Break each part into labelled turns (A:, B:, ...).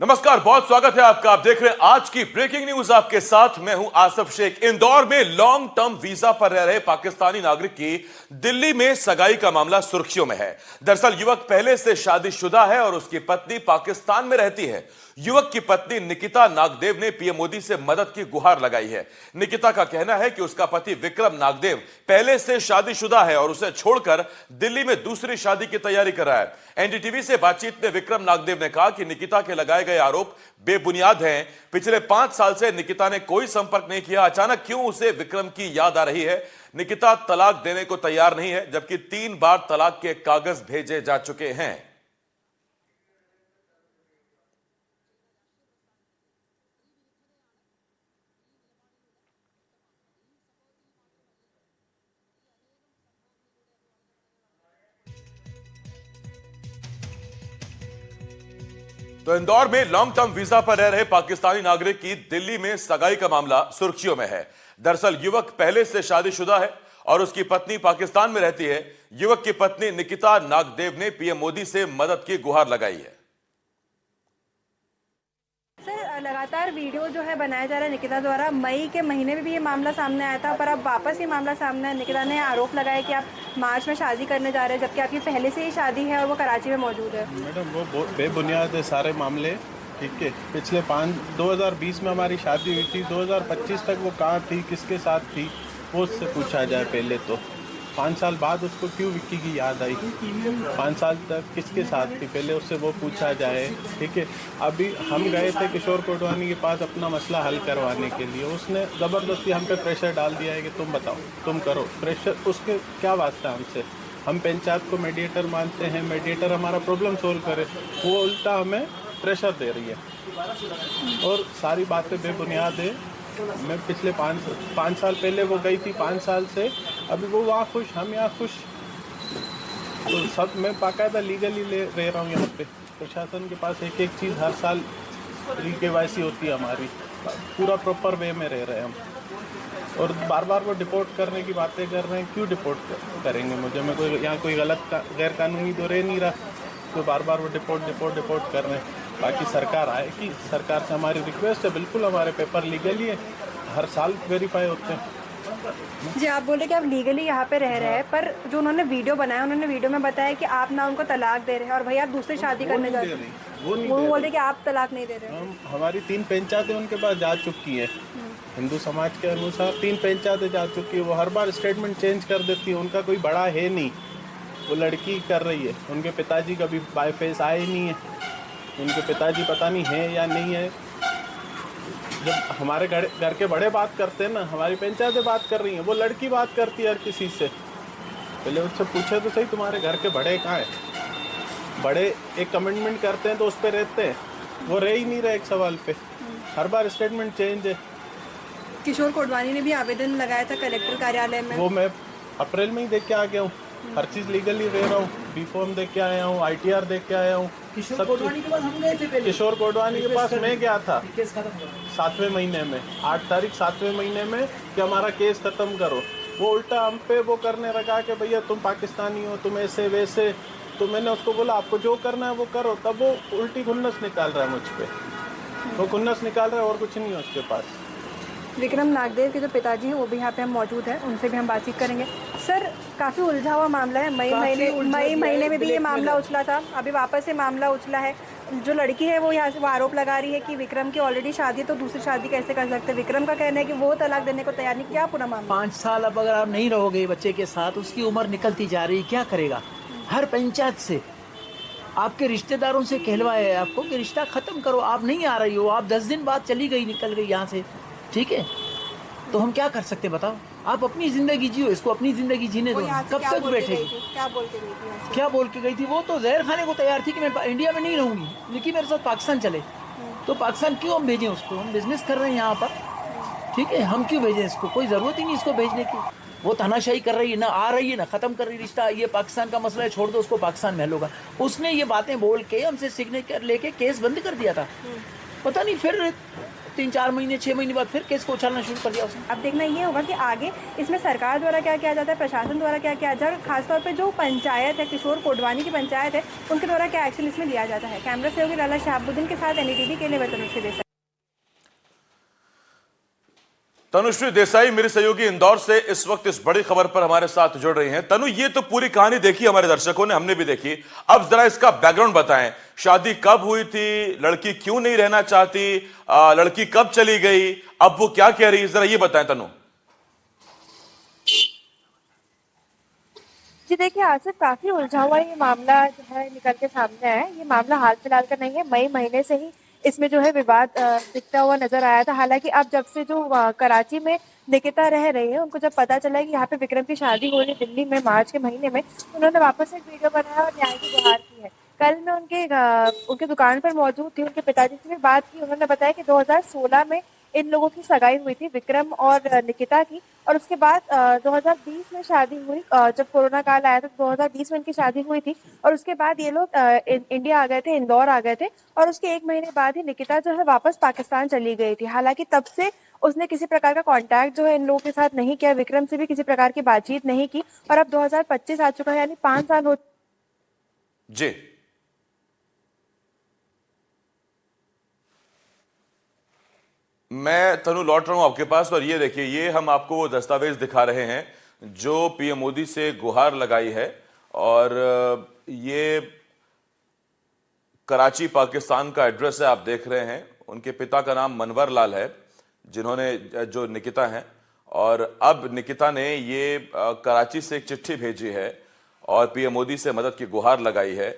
A: नमस्कार, बहुत स्वागत है आपका। आप देख रहे हैं आज की ब्रेकिंग न्यूज। आपके साथ मैं हूं आसिफ शेख। इंदौर में लॉन्ग टर्म वीजा पर रह रहे पाकिस्तानी नागरिक की दिल्ली में सगाई का मामला सुर्खियों में है। दरअसल युवक पहले से शादीशुदा है और उसकी पत्नी पाकिस्तान में रहती है। युवक की पत्नी निकिता नागदेव ने पीएम मोदी से मदद की गुहार लगाई है। निकिता का कहना है कि उसका पति विक्रम नागदेव पहले से शादीशुदा है और उसे छोड़कर दिल्ली में दूसरी शादी की तैयारी कर रहा है। एनडीटीवी से बातचीत में विक्रम नागदेव ने कहा कि निकिता के लगाए गए आरोप बेबुनियाद हैं। पिछले 5 साल से निकिता ने कोई संपर्क नहीं किया। अचानक क्यों उसे विक्रम की याद आ रही है? निकिता तलाक देने को तैयार नहीं है, जबकि 3 बार तलाक के कागज भेजे जा चुके हैं। तो इंदौर में लॉन्ग टर्म वीजा पर रह रहे पाकिस्तानी नागरिक की दिल्ली में सगाई का मामला सुर्खियों में है। दरअसल युवक पहले से शादीशुदा है और उसकी पत्नी पाकिस्तान में रहती है। युवक की पत्नी निकिता नागदेव ने पीएम मोदी से मदद की गुहार लगाई है।
B: सर, लगातार वीडियो जो है बनाया जा रहा है निकिता द्वारा। मई के महीने में भी ये मामला सामने आया था, पर अब वापस ये मामला सामने आया। निकिता ने आरोप लगाया कि आप मार्च में शादी करने जा रहे हैं, जबकि आपकी पहले से ही शादी है और वो कराची में मौजूद है।
C: मैडम, वो बेबुनियाद है सारे मामले। ठीक है, पिछले 2020 में हमारी शादी हुई थी। 2025 तक वो कहाँ थी, किसके साथ थी, वो उससे पूछा जाए पहले। तो 5 साल बाद उसको क्यों विक्की की याद आई? 5 साल तक किसके साथ थी, पहले उससे वो पूछा जाए। ठीक है, अभी हम गए थे किशोर कोटवानी के पास अपना मसला हल करवाने के लिए। उसने ज़बरदस्ती हम पे प्रेशर डाल दिया है कि तुम बताओ, तुम करो। प्रेशर उसके क्या वास्ता हमसे? हम पंचायत को मीडिएटर मानते हैं, मीडिएटर हमारा प्रॉब्लम सोल्व करे। वो उल्टा हमें प्रेशर दे रही है और सारी बातें बेबुनियाद है। मैं पिछले 5 साल पहले वो गई थी, 5 साल से अभी वो वहाँ खुश, हम यहाँ खुश। तो सब मैं बाकायदा लीगली रह रहा हूँ यहाँ पे। प्रशासन के पास एक एक चीज़ हर साल KYC होती है हमारी, पूरा प्रॉपर वे में रह रहे हैं हम। और बार बार वो डिपोर्ट करने की बातें कर रहे हैं। क्यों डिपोर्ट करेंगे मुझे? मैं कोई यहाँ कोई गलत गैर कानूनी तो रह नहीं रहा, तो बार बार वो डिपोर्ट कर रहे हैं। बाकी सरकार आएगी, सरकार से हमारी रिक्वेस्ट है, बिल्कुल हमारे पेपर लीगली है, हर साल वेरीफाई होते हैं।
B: जी, आप बोल रहे कि आप लीगली यहाँ पे रह रहे हैं, पर जो उन्होंने वीडियो बनाया, उन्होंने वीडियो में बताया कि आप ना उनको तलाक दे रहे हैं और भैया आप दूसरी शादी करने जा रहे हैं। वो बोल रहे कि आप तलाक नहीं दे रहे हैं।
C: हमारी 3 पंचायतें उनके पास जा चुकी हैं। हिंदू समाज के अनुसार 3 पंचायतें जा चुकी है। वो हर बार स्टेटमेंट चेंज कर देती है। उनका कोई बड़ा है नहीं, वो लड़की कर रही है। उनके पिताजी कभी बाय फेस आए ही नहीं है। उनके पिताजी पता नहीं है या नहीं है। जब हमारे घर के बड़े बात करते हैं ना, हमारी पंचायतें बात कर रही हैं, वो लड़की बात करती है हर किसी से। पहले उससे पूछे तो सही, तुम्हारे घर के बड़े कहाँ हैं? बड़े एक कमिटमेंट करते हैं तो उस पर रहते हैं, वो रह ही नहीं रहे एक सवाल पे। हर बार स्टेटमेंट चेंज है।
B: किशोर कोटवानी ने भी आवेदन लगाया था कलेक्टर कार्यालय में।
C: वो मैं अप्रैल में ही देख के आ गया हूँ। हर चीज़ लीगली रह रहा हूँ। B-Form देख के आया हूँ, ITR देख के आया हूँ।
D: किशोर कोटवानी के पास हम गए थे पहले।
C: किशोर कोटवानी के पास मैं गया था
D: केस खत्म करो।
C: 7वें महीने में, 8 तारीख 7वें महीने में, कि हमारा केस ख़त्म करो। वो उल्टा हम पे वो करने लगा कि भैया तुम पाकिस्तानी हो, तुम ऐसे वैसे। तो मैंने उसको बोला आपको जो करना है वो करो। तब वो उल्टी खुन्नस निकाल रहा है मुझ पर। वो खुन्नस निकाल रहा है और कुछ नहीं है उसके पास।
B: विक्रम नागदेव के जो पिताजी हैं वो भी यहाँ पे हम मौजूद हैं, उनसे भी हम बातचीत करेंगे। सर, काफ़ी उलझा हुआ मामला है। मई महीने में भी ये मामला उछला था, अभी वापस से मामला उछला है। जो लड़की है वो यहाँ से वो आरोप लगा रही है कि विक्रम की ऑलरेडी शादी है, तो दूसरी शादी कैसे कर सकते हैं। विक्रम का कहना है कि वो तलाक देने को तैयार नहीं। क्या पूरा मामला?
D: 5 साल अब अगर आप नहीं रहोगे बच्चे के साथ, उसकी उम्र निकलती जा रही, क्या करेगा? हर पंचायत से आपके रिश्तेदारों से कहलवाया है आपको कि रिश्ता ख़त्म करो, आप नहीं आ रही हो। आप 10 दिन बाद चली गई, निकल गई यहाँ से। ठीक है, तो हम क्या कर सकते बताओ? आप अपनी ज़िंदगी जियो, इसको अपनी ज़िंदगी जीने दो। कब तक बैठेगी?
B: क्या बोल के गई थी?
D: क्या बोल के गई थी? वो तो जहर खाने को तैयार थी कि मैं इंडिया में नहीं रहूँगी, लेकिन मेरे साथ पाकिस्तान चले। तो पाकिस्तान क्यों हम भेजें उसको? हम बिजनेस कर रहे हैं यहाँ पर। ठीक है, हम क्यों भेजें इसको? कोई ज़रूरत ही नहीं इसको भेजने की। वो तानाशाही कर रही है, ना आ रही है ना ख़त्म कर रही रिश्ता। ये पाकिस्तान का मसला है, छोड़ दो उसको, पाकिस्तान महल होगा। उसने ये बातें बोल के हमसे सिग्नेचर लेके केस बंद कर दिया था। पता नहीं फिर 3-4 महीने 6 महीने बाद फिर केस को उछालना शुरू कर दिया उसने।
B: अब देखना ये होगा कि आगे इसमें सरकार द्वारा क्या किया जाता है, प्रशासन द्वारा क्या किया जाता है, और खासतौर पे जो पंचायत है, किशोर कोटवानी की पंचायत है, उनके द्वारा क्या एक्शन इसमें लिया जाता है। कैमरा सहयोगी लाला शहाबुद्दीन के साथ एनडीटीवी के लिए मैं तनुश्री देसाई।
A: तनुश्री देसाई मेरी सहयोगी इंदौर से इस वक्त इस बड़ी खबर पर हमारे साथ जुड़ रही हैं। तनु, ये तो पूरी कहानी देखी हमारे दर्शकों ने, हमने भी देखी। अब जरा इसका बैकग्राउंड बताएं। शादी कब हुई थी, लड़की क्यों नहीं रहना चाहती, लड़की कब चली गई, अब वो क्या कह रही है, जरा ये बताएं तनु।
E: जी देखिए आसिफ, काफी उलझा हुआ ये मामला जो है निकल के सामने आया है। ये मामला हाल फिलहाल का नहीं है, मई महीने से ही इसमें जो है विवाद दिखता हुआ नजर आया था। हालांकि अब जब से जो कराची में निकिता रह रही है, उनको जब पता चला है कि यहाँ पे विक्रम की शादी हो रही है दिल्ली में मार्च के महीने में, उन्होंने वापस एक वीडियो बनाया और न्याय की गुहार की है। कल मैं उनके दुकान पर मौजूद थी, उनके पिताजी से भी बात की। उन्होंने बताया कि 2016 में इन लोगों की सगाई हुई थी, विक्रम और निकिता की, और उसके बाद 2020 में शादी हुई। जब कोरोना काल आया था तो 2020 में इनकी शादी हुई थी, और उसके बाद ये लोग इंडिया आ गए थे, इंदौर आ गए थे, और उसके 1 महीने बाद ही निकिता जो है वापस पाकिस्तान चली गई थी। हालांकि तब से उसने किसी प्रकार का कांटेक्ट जो है इन लोगों के साथ नहीं किया, विक्रम से भी किसी प्रकार की बातचीत नहीं की, और अब 2025 आ चुका है, यानी 5 साल हो
A: जी, मैं तनु लौट रहा हूं आपके पास। और ये देखिए, ये हम आपको वो दस्तावेज दिखा रहे हैं जो पीएम मोदी से गुहार लगाई है, और ये कराची पाकिस्तान का एड्रेस है, आप देख रहे हैं। उनके पिता का नाम मनवर लाल है, जिन्होंने जो निकिता हैं, और अब निकिता ने ये कराची से एक चिट्ठी भेजी है और पीएम मोदी से मदद की गुहार लगाई है।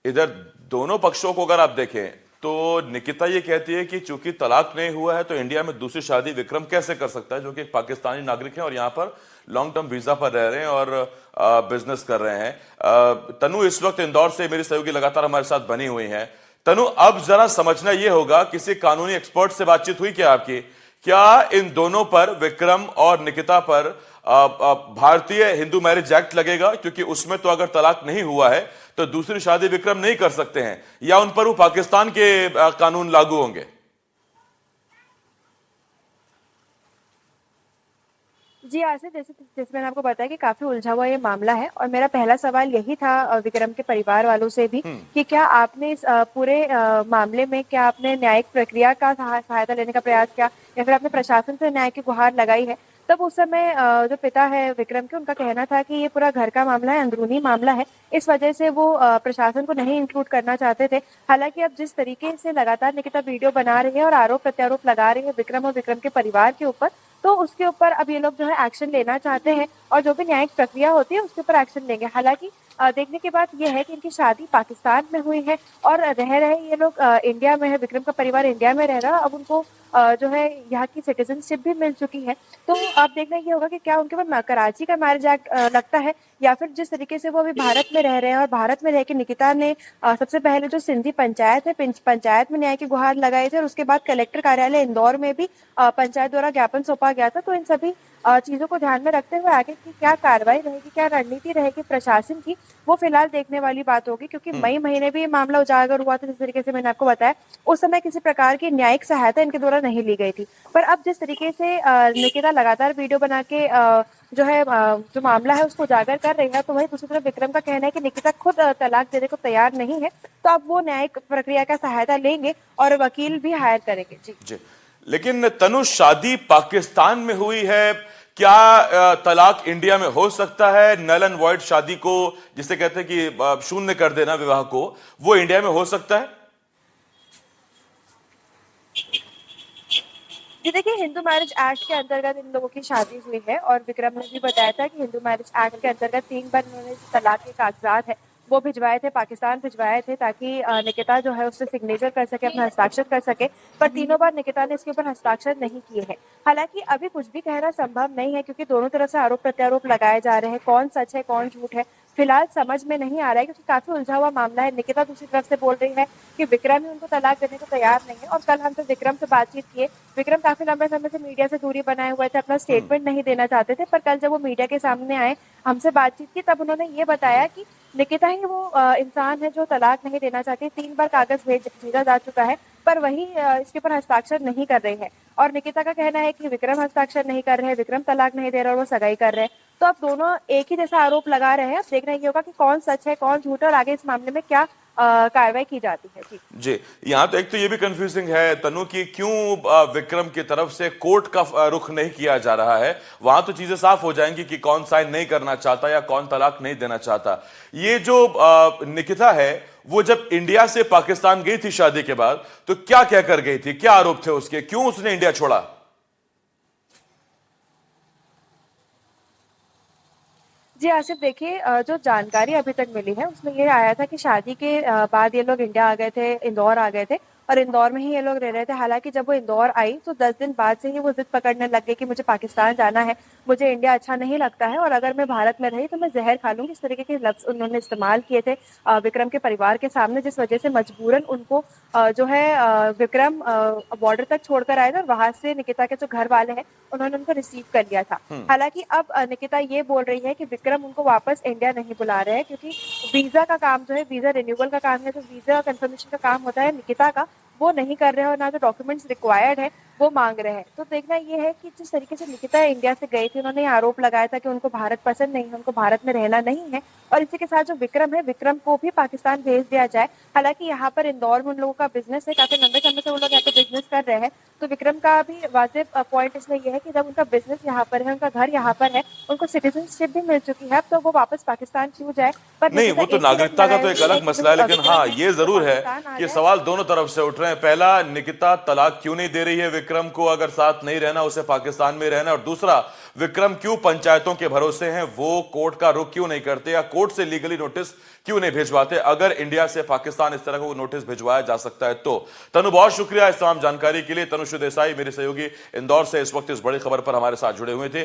A: इधर दोनों पक्षों को अगर आप देखें तो निकिता ये कहती है कि चूंकि तलाक नहीं हुआ है तो इंडिया में दूसरी शादी विक्रम कैसे कर सकता है, जो कि एक पाकिस्तानी नागरिक है और यहां पर लॉन्ग टर्म वीजा पर रह रहे हैं और बिजनेस कर रहे हैं। तनु इस वक्त इंदौर से मेरी सहयोगी लगातार हमारे साथ बनी हुई है। तनु, अब जरा समझना यह होगा, किसी कानूनी एक्सपर्ट से बातचीत हुई क्या आपकी? क्या इन दोनों पर, विक्रम और निकिता पर, भारतीय हिंदू मैरिज एक्ट लगेगा? क्योंकि उसमें तो अगर तलाक नहीं हुआ है तो दूसरी शादी विक्रम नहीं कर सकते हैं, या उन पर वो पाकिस्तान के कानून लागू होंगे?
E: जी आसिफ, जैसे मैंने आपको बताया कि काफी उलझा हुआ ये मामला है, और मेरा पहला सवाल यही था विक्रम के परिवार वालों से भी कि क्या आपने इस पूरे मामले में क्या आपने न्यायिक प्रक्रिया का सहायता लेने का प्रयास किया, या फिर आपने प्रशासन से न्याय की गुहार लगाई है? तब उस समय जो पिता है विक्रम के, उनका कहना था कि ये पूरा घर का मामला है, अंदरूनी मामला है, इस वजह से वो प्रशासन को नहीं इंक्लूड करना चाहते थे। हालांकि अब जिस तरीके से लगातार निकिता वीडियो बना रही है और आरोप प्रत्यारोप लगा रही है विक्रम और विक्रम के परिवार के ऊपर, तो उसके ऊपर अब ये लोग जो है एक्शन लेना चाहते हैं, और जो भी न्यायिक प्रक्रिया होती है उसके ऊपर एक्शन लेंगे। हालांकि देखने की बात यह है कि इनकी शादी पाकिस्तान में हुई है और रह रहे ये लोग इंडिया में है, विक्रम का परिवार इंडिया में रह रहा है। अब उनको जो है यहाँ की सिटीजनशिप भी मिल चुकी है। तो अब देखना ये होगा कि क्या उनके ऊपर कराची का मैरिज एक्ट लगता है, या फिर जिस तरीके से वो अभी भारत में रह रहे हैं, और भारत में रह के निकिता ने सबसे पहले जो सिंधी पंचायत है, पंचायत में न्याय की गुहार लगाई थी, और उसके बाद कलेक्टर कार्यालय इंदौर में भी पंचायत द्वारा ज्ञापन सौंपा गया था। तो इन सभी चीजों को ध्यान में रखते हुए आगे की क्या कार्रवाई रहेगी, क्या रणनीति रहेगी प्रशासन की, वो फिलहाल देखने वाली बात होगी। क्योंकि मई महीने भी ये मामला उजागर हुआ था, जिस तरीके से मैंने आपको बताया, उस समय किसी प्रकार की न्यायिक सहायता इनके द्वारा नहीं ली गई थी। पर अब जिस तरीके से निकिता लगातार वीडियो बना के जो है जो मामला है उसको उजागर कर रही है, तो वही दूसरी तरफ विक्रम का कहना है कि निकिता खुद तलाक देने को तैयार नहीं है, तो अब वो न्यायिक प्रक्रिया का सहायता लेंगे और वकील भी हायर करेंगे। जी।
A: लेकिन तनु, शादी पाकिस्तान में हुई है, क्या तलाक इंडिया में हो सकता है? नल एंड वॉइड शादी को, जिसे कहते हैं कि शून्य कर देना विवाह को, वो इंडिया में हो सकता है?
E: जी देखिए, हिंदू मैरिज एक्ट के अंतर्गत इन लोगों की शादी हुई है, और विक्रम ने भी बताया था कि हिंदू मैरिज एक्ट के अंतर्गत 3 बार उन्होंने तलाक के कागजात है वो भिजवाए थे, पाकिस्तान भिजवाए थे, ताकि निकिता जो है उससे सिग्नेचर कर सके, अपना हस्ताक्षर कर सके। पर तीनों बार निकिता ने इसके ऊपर हस्ताक्षर नहीं किए हैं। हालांकि अभी कुछ भी कहना संभव नहीं है, क्योंकि दोनों तरफ से आरोप प्रत्यारोप लगाए जा रहे हैं, कौन सच है कौन झूठ है फिलहाल समझ में नहीं आ रहा है, क्योंकि काफी उलझा हुआ मामला है। निकिता दूसरी तरफ से बोल रही है कि विक्रम ही उनको तलाक देने को तैयार नहीं है। और कल हम तो विक्रम से बातचीत किए, विक्रम काफी लंबे समय से मीडिया से दूरी बनाए हुए थे, अपना स्टेटमेंट नहीं देना चाहते थे। पर कल जब वो मीडिया के सामने आए, हमसे बातचीत की, तब उन्होंने ये बताया कि निकिता ही वो इंसान है जो तलाक नहीं देना चाहती। 3 बार कागज भेजा जा चुका है, पर वही इसके ऊपर हस्ताक्षर नहीं कर रही है। और निकिता का कहना है कि विक्रम हस्ताक्षर नहीं कर रहे हैं, विक्रम तलाक नहीं दे रहे और वो सगाई कर रहे हैं। तो अब दोनों एक ही जैसा आरोप लगा रहे हैं। अब देखना ये होगा कि कौन सच है कौन झूठ है, और आगे इस मामले में क्या कार्रवाई की जाती है।
A: जी, यहाँ तो एक तो ये भी कंफ्यूजिंग है तनु कि क्यों विक्रम की तरफ से कोर्ट का रुख नहीं किया जा रहा है। वहां तो चीजें साफ हो जाएंगी कि कौन साइन नहीं करना चाहता या कौन तलाक नहीं देना चाहता। ये जो निकिता है वो जब इंडिया से पाकिस्तान गई थी शादी के बाद, तो क्या कहकर गई थी, क्या आरोप थे उसके, क्यों उसने इंडिया छोड़ा?
E: जी आसिफ, देखिए जो जानकारी अभी तक मिली है उसमें ये आया था कि शादी के बाद ये लोग इंडिया आ गए थे, इंदौर आ गए थे और इंदौर में ही ये लोग रह रहे थे। हालांकि जब वो इंदौर आई तो 10 दिन बाद से ही वो जिद पकड़ने लग गए कि मुझे पाकिस्तान जाना है, मुझे इंडिया अच्छा नहीं लगता है, और अगर मैं भारत में रही तो मैं जहर खा लूंगी। इस तरीके के लफ्ज उन्होंने इस्तेमाल किए थे विक्रम के परिवार के सामने, जिस वजह से मजबूरन उनको जो है विक्रम बॉर्डर तक छोड़कर आए थे और वहां से निकिता के जो घर वाले हैं उन्होंने उनको रिसीव कर लिया था। हालांकि अब निकिता ये बोल रही है कि विक्रम उनको वापस इंडिया नहीं बुला रहे हैं, क्योंकि वीजा का काम जो है, वीजा रिन्यूअल का काम है, जो वीजा कंफर्मेशन का काम होता है निकिता का, वो नहीं कर रहे हैं और ना जो डॉक्यूमेंट्स रिक्वायर्ड है वो मांग रहे हैं। तो देखना ये है कि जिस तरीके से निकिता इंडिया से गई थी, उन्होंने आरोप लगाया था कि उनको भारत पसंद नहीं है, उनको भारत में रहना नहीं है, और इसी के साथ जो विक्रम है, विक्रम को भी पाकिस्तान भेज दिया जाए। हालांकि यहाँ पर इंदौर में उन लोगों का बिजनेस है, काफी लंबे समय से वो लोग यहाँ पे बिजनेस कर रहे हैं। तो विक्रम का भी वाजिब पॉइंट इसमें यह है कि जब उनका बिजनेस यहाँ पर है, उनका घर यहाँ पर है, उनको सिटीजनशिप भी मिल चुकी है, तो वो वापस पाकिस्तान क्यों जाए? पर
A: नहीं, वो तो नागरिकता का तो एक अलग मसला है, लेकिन हाँ ये जरूर है कि सवाल दोनों तरफ से उठ रहे हैं। पहला, निकिता तलाक क्यों नहीं दे रही है विक्रम को, अगर साथ नहीं रहना उसे पाकिस्तान में रहना, और दूसरा, विक्रम क्यों पंचायतों के भरोसे हैं, वो कोर्ट का रुख क्यों नहीं करते या कोर्ट से लीगली नोटिस क्यों नहीं भिजवाते, अगर इंडिया से पाकिस्तान इस तरह का नोटिस भिजवाया जा सकता है तो। तनु, बहुत शुक्रिया इस तमाम जानकारी के लिए। तनुश्री देसाई मेरे सहयोगी इंदौर से इस वक्त इस बड़ी खबर पर हमारे साथ जुड़े हुए थे।